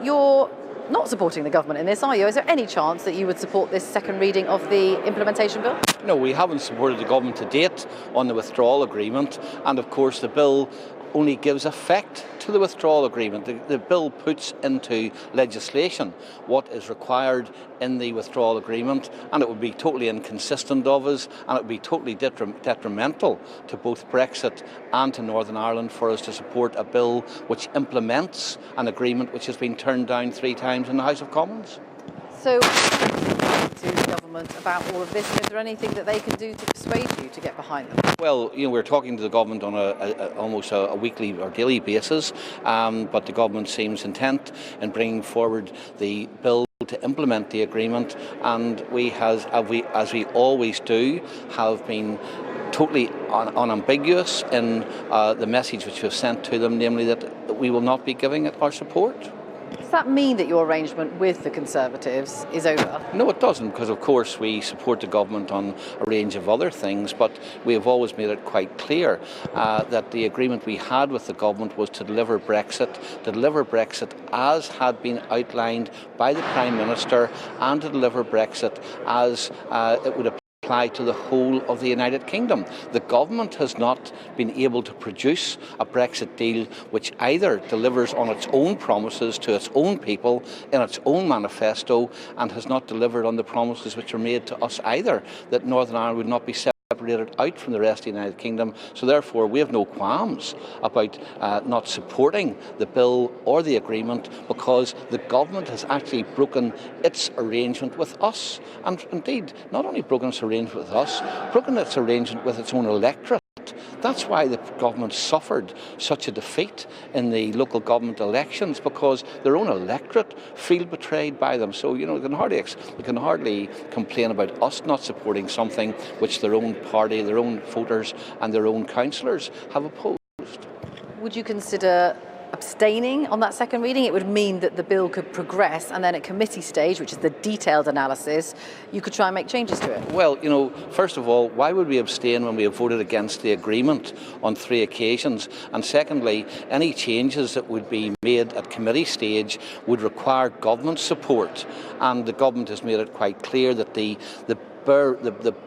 you're not supporting the government in this, are you? Is there any chance that you would support this second reading of the implementation bill? No, we haven't supported the government to date on the withdrawal agreement, and of course the bill only gives effect to the withdrawal agreement. The bill puts into legislation what is required in the withdrawal agreement, and it would be totally inconsistent of us, and it would be totally detrimental to both Brexit and to Northern Ireland for us to support a bill which implements an agreement which has been turned down 3 times in the House of Commons. So, to the government about all of this, and is there anything that they can do to persuade you to get behind them? Well, we're talking to the government on almost a weekly or daily basis, but the government seems intent in bringing forward the bill to implement the agreement, and as we always do, have been totally unambiguous in the message which we've sent to them, namely that we will not be giving it our support. Does that mean that your arrangement with the Conservatives is over? No, it doesn't, because of course we support the government on a range of other things, but we have always made it quite clear that the agreement we had with the government was to deliver Brexit as had been outlined by the Prime Minister, and to deliver Brexit as it would apply to the whole of the United Kingdom. The government has not been able to produce a Brexit deal which either delivers on its own promises to its own people in its own manifesto, and has not delivered on the promises which were made to us either, that Northern Ireland would not be separated out from the rest of the United Kingdom. So therefore we have no qualms about not supporting the bill or the agreement, because the government has actually broken its arrangement with us, and indeed not only broken its arrangement with us, broken its arrangement with its own electorate. That's why the government suffered such a defeat in the local government elections, because their own electorate feel betrayed by them. So, we can hardly complain about us not supporting something which their own party, their own voters and their own councillors have opposed. Would you consider abstaining on that second reading? It would mean that the bill could progress, and then at committee stage, which is the detailed analysis, you could try and make changes to it. Well, first of all, why would we abstain when we have voted against the agreement on 3 occasions? And secondly, any changes that would be made at committee stage would require government support, and the government has made it quite clear that the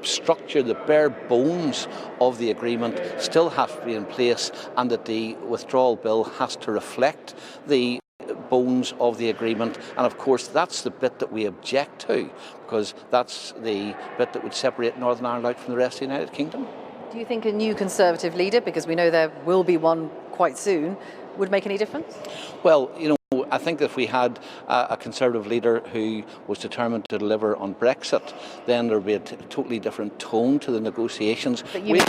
structure, the bare bones of the agreement still have to be in place, and that the withdrawal bill has to reflect the bones of the agreement. And of course that's the bit that we object to, because that's the bit that would separate Northern Ireland out from the rest of the United Kingdom. Do you think a new Conservative leader, because we know there will be one quite soon, would make any difference? Well, I think that if we had a Conservative leader who was determined to deliver on Brexit, then there would be a totally different tone to the negotiations. But you would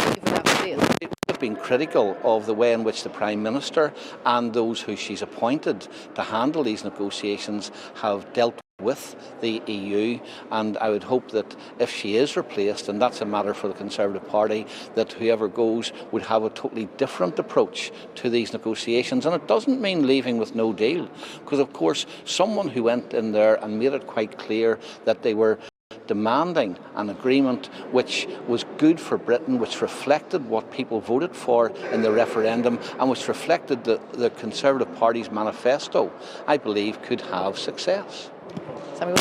have been critical of the way in which the Prime Minister and those who she's appointed to handle these negotiations have dealt with the EU, and I would hope that if she is replaced, and that's a matter for the Conservative Party, that whoever goes would have a totally different approach to these negotiations. And it doesn't mean leaving with no deal, because of course someone who went in there and made it quite clear that they were demanding an agreement which was good for Britain, which reflected what people voted for in the referendum, and which reflected the Conservative Party's manifesto, I believe could have success. Sammy.